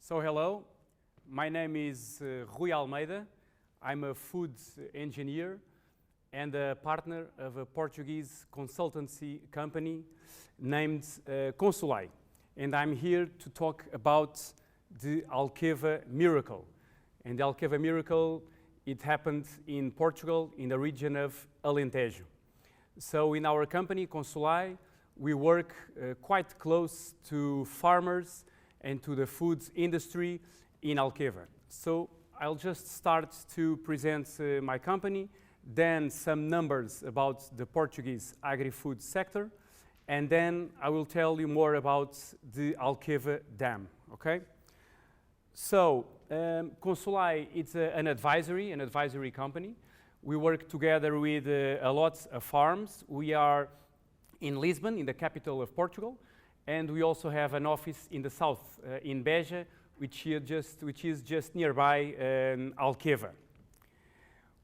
So hello, my name is Rui Almeida. I'm a food engineer and a partner of a Portuguese consultancy company named Consulai. And I'm here to talk about the Alqueva miracle. And the Alqueva miracle, it happened in Portugal, in the region of Alentejo. So in our company, Consulai, we work quite close to farmers and to the foods industry in Alqueva. So I'll just start to present my company, then some numbers about the Portuguese agri-food sector, and then I will tell you more about the Alqueva Dam, okay? So, Consulai, it's an advisory company. We work together with a lot of farms. We are in Lisbon, in the capital of Portugal, and we also have an office in the south, in Beja, which is just nearby Alqueva.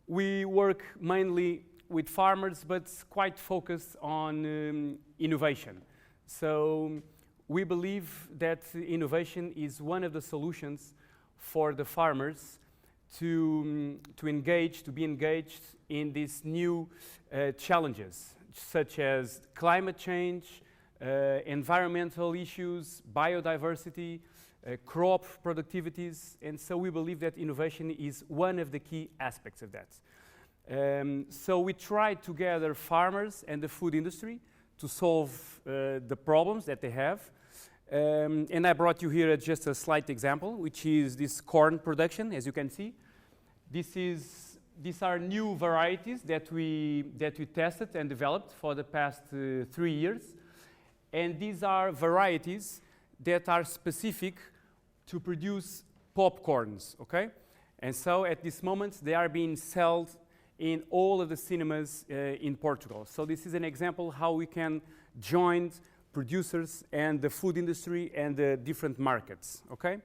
We work mainly with farmers, but quite focused on innovation. So we believe that innovation is one of the solutions for the farmers to be engaged in these new challenges, such as climate change, environmental issues, biodiversity, crop productivities, and so we believe that innovation is one of the key aspects of that. So we try to gather farmers and the food industry to solve the problems that they have. And I brought you here just a slight example, which is this corn production, as you can see. These are new varieties that we tested and developed for the past 3 years. And these are varieties that are specific to produce popcorns, okay? And so at this moment, they are being sold in all of the cinemas in Portugal. So this is an example how we can join producers and the food industry and the different markets, okay?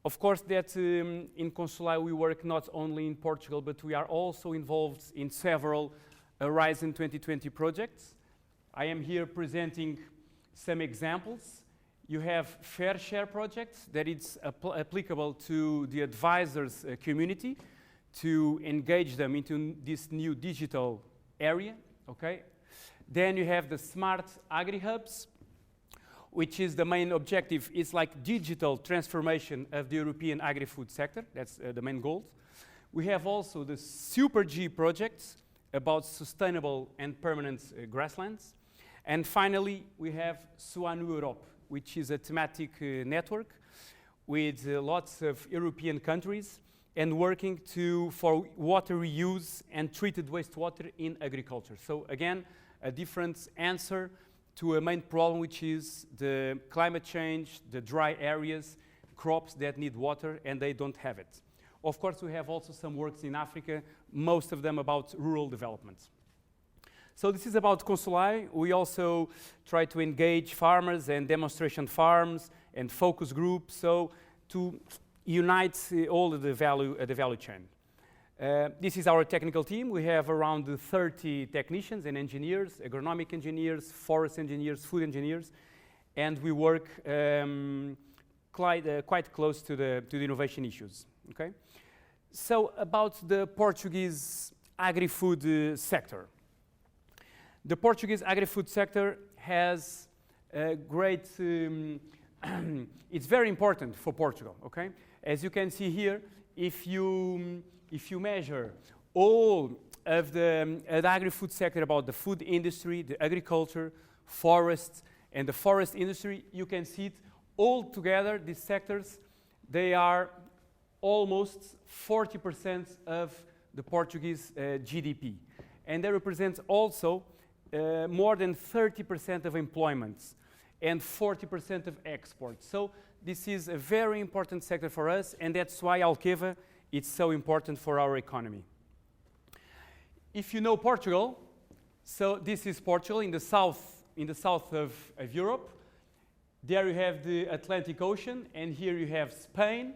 Of course, that in Consulai we work not only in Portugal, but we are also involved in several Horizon 2020 projects. I am here presenting some examples. You have Fair Share projects that it's applicable to the advisors community to engage them into this new digital area, okay? Then you have the Smart Agri-Hubs, which is the main objective. It's like digital transformation of the European agri-food sector. That's the main goal. We have also the Super G projects about sustainable and permanent grasslands. And finally, we have Suanu Europe, which is a thematic network with lots of European countries and working for water reuse and treated wastewater in agriculture. So again, a different answer to a main problem, which is the climate change, the dry areas, crops that need water and they don't have it. Of course, we have also some works in Africa, most of them about rural development. So this is about Consulai. We also try to engage farmers and demonstration farms and focus groups, so to unite all of the value chain. This is our technical team. We have around 30 technicians and engineers, agronomic engineers, forest engineers, food engineers, and we work quite close to the innovation issues. Okay? So about the Portuguese agri-food sector. The Portuguese agri-food sector has a great, it's very important for Portugal, okay? As you can see here, if you measure all of the agri-food sector about the food industry, the agriculture, forests, and the forest industry, you can see it all together, these sectors, they are almost 40% of the Portuguese GDP. And they represent also more than 30% of employment and 40% of exports. So this is a very important sector for us, and that's why Alqueva is so important for our economy. If you know Portugal, so this is Portugal in the south of Europe. There you have the Atlantic Ocean, and here you have Spain.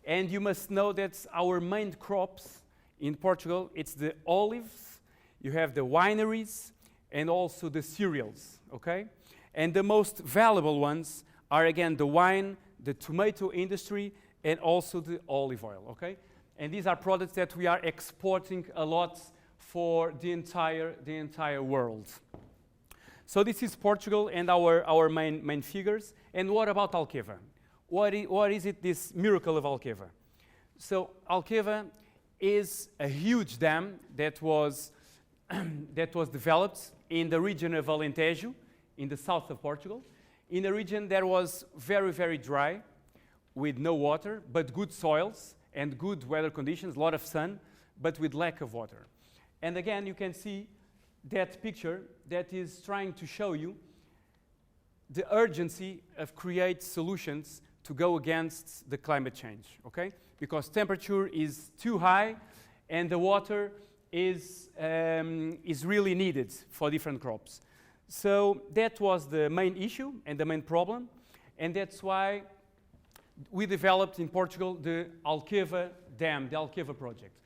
And you must know that our main crops in Portugal, it's the olives, you have the wineries, and also the cereals, okay? And the most valuable ones are, again, the wine, the tomato industry, and also the olive oil, okay? And these are products that we are exporting a lot for the entire world. So this is Portugal and our main figures. And what about Alqueva? What is it, this miracle of Alqueva? So Alqueva is a huge dam that was developed in the region of Alentejo, in the south of Portugal, in a region that was very, very dry, with no water, but good soils and good weather conditions, a lot of sun, but with lack of water. And again, you can see that picture that is trying to show you the urgency of create solutions to go against the climate change, okay? Because temperature is too high and the water is really needed for different crops. So that was the main issue and the main problem, and that's why we developed in Portugal the Alqueva Dam, the Alqueva project.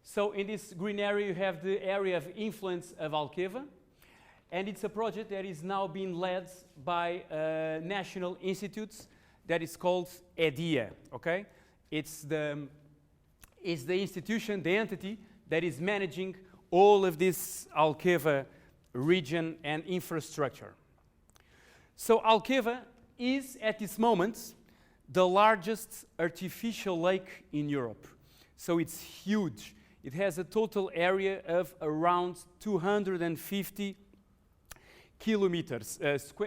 So in this green area you have the area of influence of Alqueva, and it's a project that is now being led by national institutes that is called EDIA, okay? It's the institution, the entity that is managing all of this Alqueva region and infrastructure. So Alqueva is at this moment the largest artificial lake in Europe. So it's huge. It has a total area of around 250 kilometers,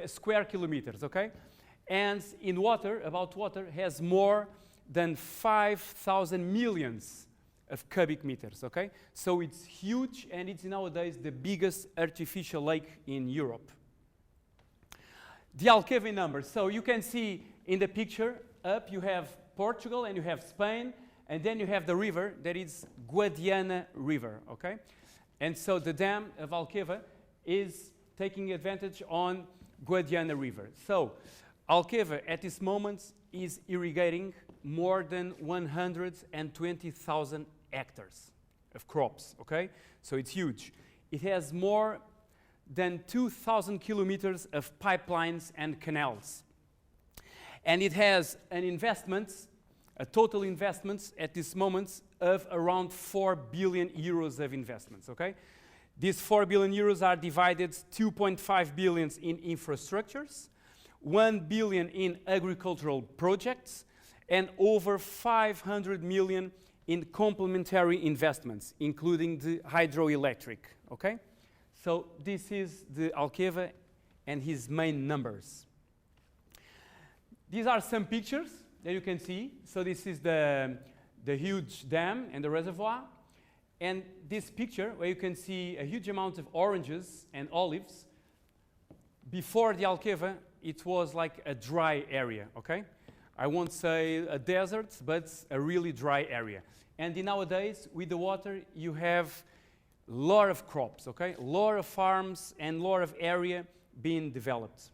square kilometers, okay? And in water, about water, has more than 5,000 millions of cubic meters, okay? So it's huge, and it's nowadays the biggest artificial lake in Europe. The Alqueva numbers. So you can see in the picture up you have Portugal and you have Spain, and then you have the river that is Guadiana River, okay? And so the dam of Alqueva is taking advantage on Guadiana River. So Alqueva at this moment is irrigating more than 120,000 hectares of crops, okay? So it's huge. It has more than 2,000 kilometers of pipelines and canals. And it has an investment, a total investments at this moment of around 4 billion euros of investments, okay? These 4 billion euros are divided 2.5 billion in infrastructures, 1 billion in agricultural projects, and over 500 million in complementary investments, including the hydroelectric, okay? So this is the Alqueva and his main numbers. These are some pictures that you can see. So this is the huge dam and the reservoir. And this picture, where you can see a huge amount of oranges and olives, before the Alqueva, it was like a dry area, okay? I won't say a desert, but a really dry area. And nowadays, with the water, you have a lot of crops, okay? A lot of farms and a lot of area being developed.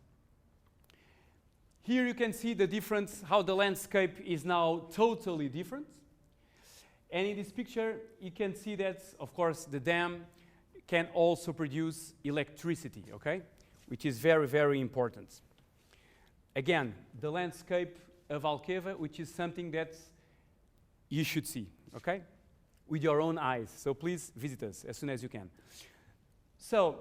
Here you can see the difference, how the landscape is now totally different. And in this picture, you can see that, of course, the dam can also produce electricity, okay? Which is very, very important. Again, the landscape of Alqueva, which is something that you should see, okay? With your own eyes. So please visit us as soon as you can. So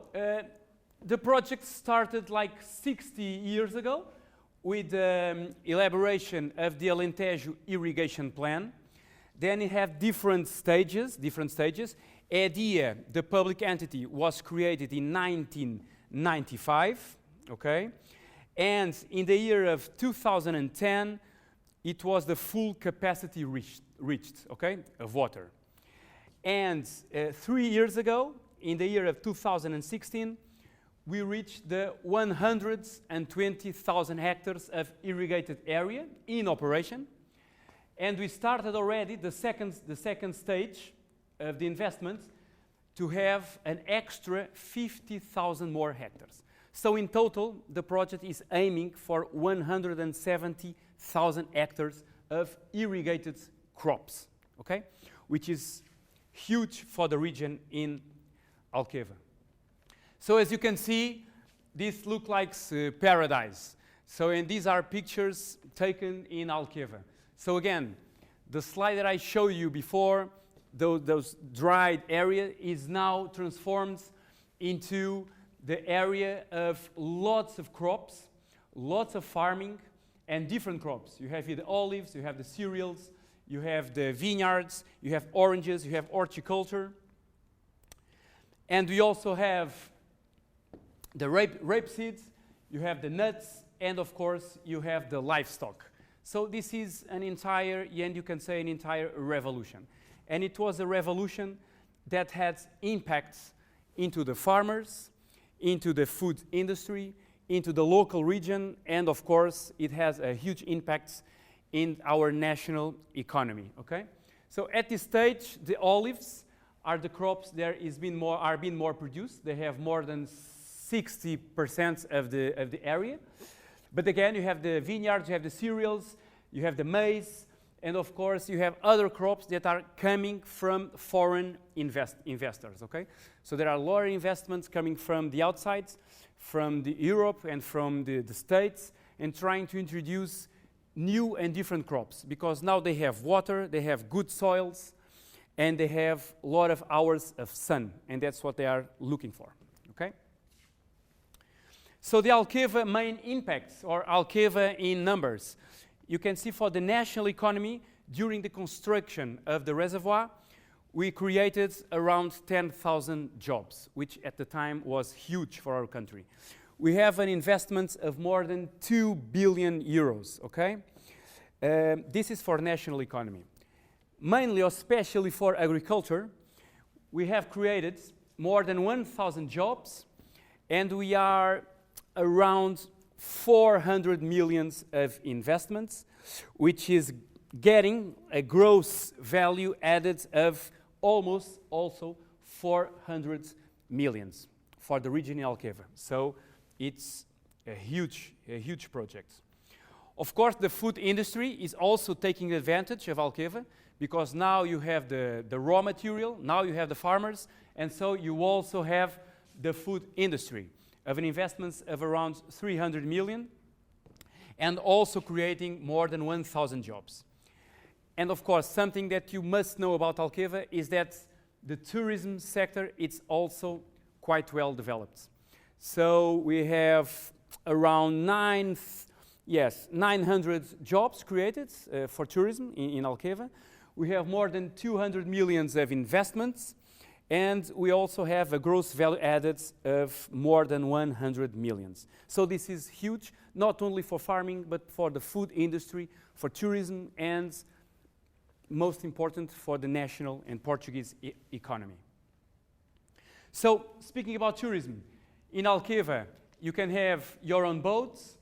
the project started like 60 years ago with the elaboration of the Alentejo irrigation plan. Then you have different stages. EDIA, the public entity, was created in 1995, okay? And in the year of 2010, it was the full capacity reached, okay, of water. And 3 years ago, in the year of 2016, we reached the 120,000 hectares of irrigated area in operation. And we started already the second stage of the investment to have an extra 50,000 more hectares. So in total, the project is aiming for 170,000 hectares of irrigated crops, okay? Which is huge for the region in Alqueva. So as you can see, this looks like paradise. So, and these are pictures taken in Alqueva. So again, the slide that I showed you before, those dried area is now transformed into the area of lots of crops, lots of farming, and different crops. You have here the olives, you have the cereals, you have the vineyards, you have oranges, you have horticulture. And we also have the rape seeds, you have the nuts, and of course, you have the livestock. So this is an entire, and you can say an entire revolution. And it was a revolution that had impacts into the farmers, into the food industry, into the local region, and of course, it has a huge impact in our national economy, okay? So at this stage, the olives are the crops that are being more produced. They have more than 60% of the area. But again, you have the vineyards, you have the cereals, you have the maize, and of course, you have other crops that are coming from foreign investors, okay? So there are a lot of investments coming from the outside, from the Europe and from the States, and trying to introduce new and different crops, because now they have water, they have good soils, and they have a lot of hours of sun, and that's what they are looking for, okay? So the Alqueva main impacts, or Alqueva in numbers, you can see for the national economy, during the construction of the reservoir, we created around 10,000 jobs, which at the time was huge for our country. We have an investment of more than 2 billion euros, okay? This is for national economy. Mainly, or especially for agriculture, we have created more than 1,000 jobs, and we are around 400 million of investments, which is getting a gross value added of almost also 400 millions for the region in Alqueva. So it's a huge project. Of course, the food industry is also taking advantage of Alqueva, because now you have the raw material, now you have the farmers, and so you also have the food industry of an investments of around 300 million, and also creating more than 1,000 jobs. And of course, something that you must know about Alqueva is that the tourism sector is also quite well developed. So we have around 900 jobs created for tourism in Alqueva. We have more than 200 millions of investments, and we also have a gross value added of more than 100 millions. So this is huge, not only for farming, but for the food industry, for tourism, and most important, for the national and Portuguese economy. So, speaking about tourism, in Alqueva, you can have your own boats,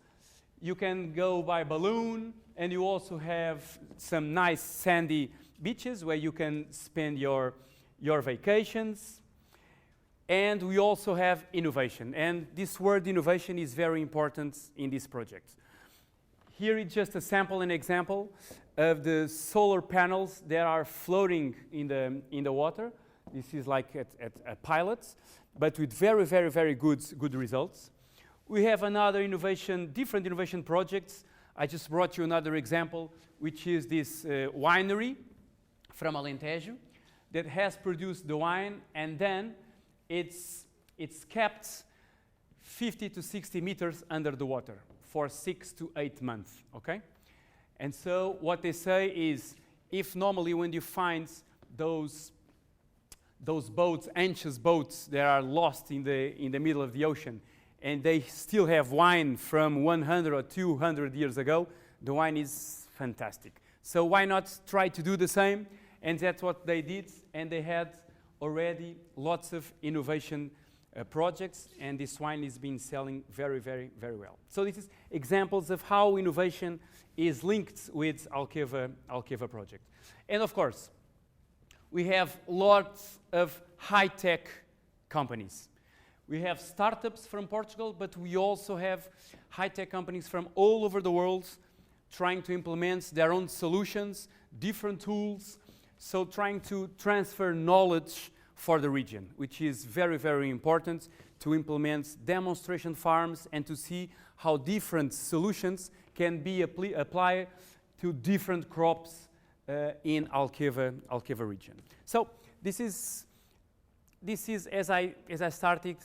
you can go by balloon, and you also have some nice sandy beaches where you can spend your vacations. And we also have innovation. And this word innovation is very important in this project. Here is just a sample and example of the solar panels that are floating in the water. This is like a pilot, but with very good results. We have another innovation, different innovation projects. I just brought you another example, which is this winery from Alentejo that has produced the wine, and then it's kept 50 to 60 meters under the water for 6 to 8 months, okay? And so what they say is, if normally when you find those boats, anxious boats that are lost in the middle of the ocean, and they still have wine from 100 or 200 years ago, the wine is fantastic. So why not try to do the same? And that's what they did, and they had already lots of innovation projects, and this wine is being selling very well. So this is examples of how innovation is linked with Alqueva project. And of course, we have lots of high-tech companies. We have startups from Portugal, but we also have high-tech companies from all over the world trying to implement their own solutions, different tools, so trying to transfer knowledge for the region, which is very important to implement demonstration farms and to see how different solutions can be applied to different crops in Alqueva region. So this is as I started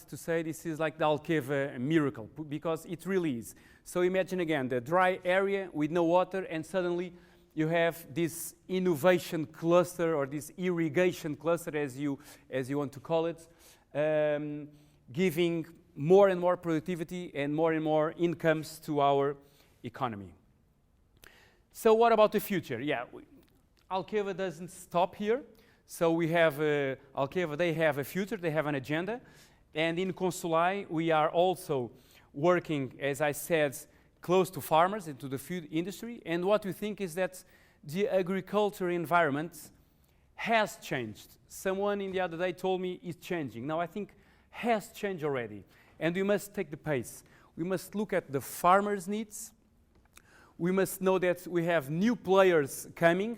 to say, this is like the Alqueva miracle, because it really is. So imagine again the dry area with no water, and suddenly you have this innovation cluster, or this irrigation cluster, as you want to call it, giving more and more productivity and more incomes to our economy. So what about the future? Yeah, Alqueva doesn't stop here. So we have Alqueva, they have a future, they have an agenda. And in Consulai, we are also working, as I said, close to farmers, into the food industry. And what we think is that the agriculture environment has changed. Someone in the other day told me it's changing. Now I think has changed already. And we must take the pace. We must look at the farmers' needs. We must know that we have new players coming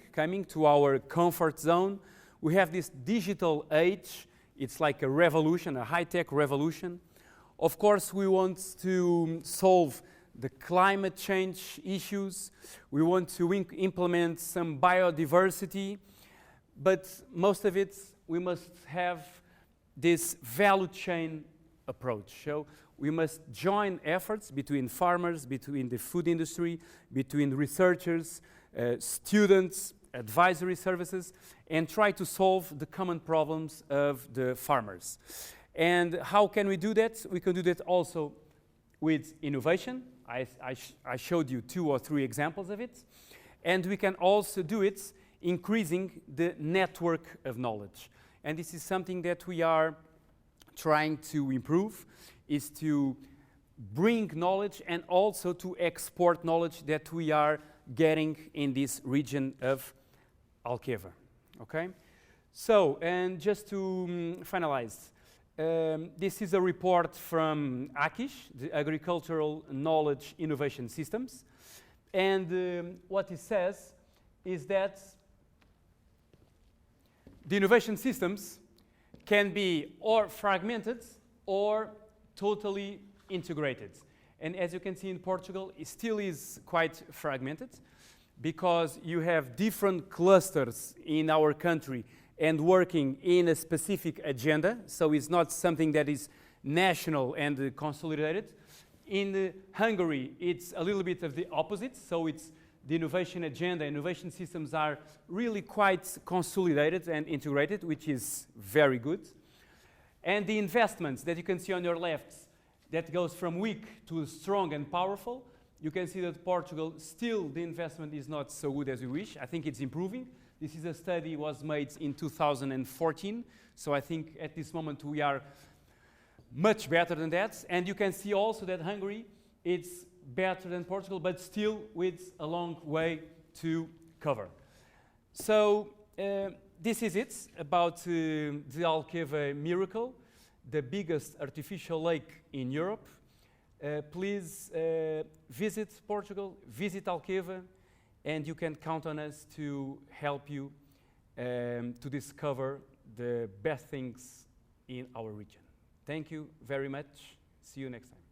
to our comfort zone. We have this digital age. It's like a revolution, a high-tech revolution. Of course, we want to solve the climate change issues. We want to implement some biodiversity. But most of it, we must have this value chain approach. So we must join efforts between farmers, between the food industry, between researchers, students, advisory services, and try to solve the common problems of the farmers. And how can we do that? We can do that also with innovation. I showed you 2 or 3 examples of it. And we can also do it increasing the network of knowledge. And this is something that we are trying to improve, is to bring knowledge and also to export knowledge that we are getting in this region of Alqueva. Okay? So, and just to finalize, this is a report from AKIS, the Agricultural Knowledge Innovation Systems. And what it says is that the innovation systems can be or fragmented or totally integrated. And as you can see in Portugal, it still is quite fragmented, because you have different clusters in our country and working in a specific agenda. So it's not something that is national and consolidated. In Hungary, it's a little bit of the opposite. So it's the innovation agenda, innovation systems are really quite consolidated and integrated, which is very good. And the investments that you can see on your left, that goes from weak to strong and powerful, you can see that Portugal, still the investment is not so good as we wish. I think it's improving. This is a study was made in 2014. So I think at this moment we are much better than that. And you can see also that Hungary, it's better than Portugal, but still with a long way to cover. So this is it about the Alqueva miracle, the biggest artificial lake in Europe. Please visit Portugal, visit Alqueva, and you can count on us to help you to discover the best things in our region. Thank you very much. See you next time.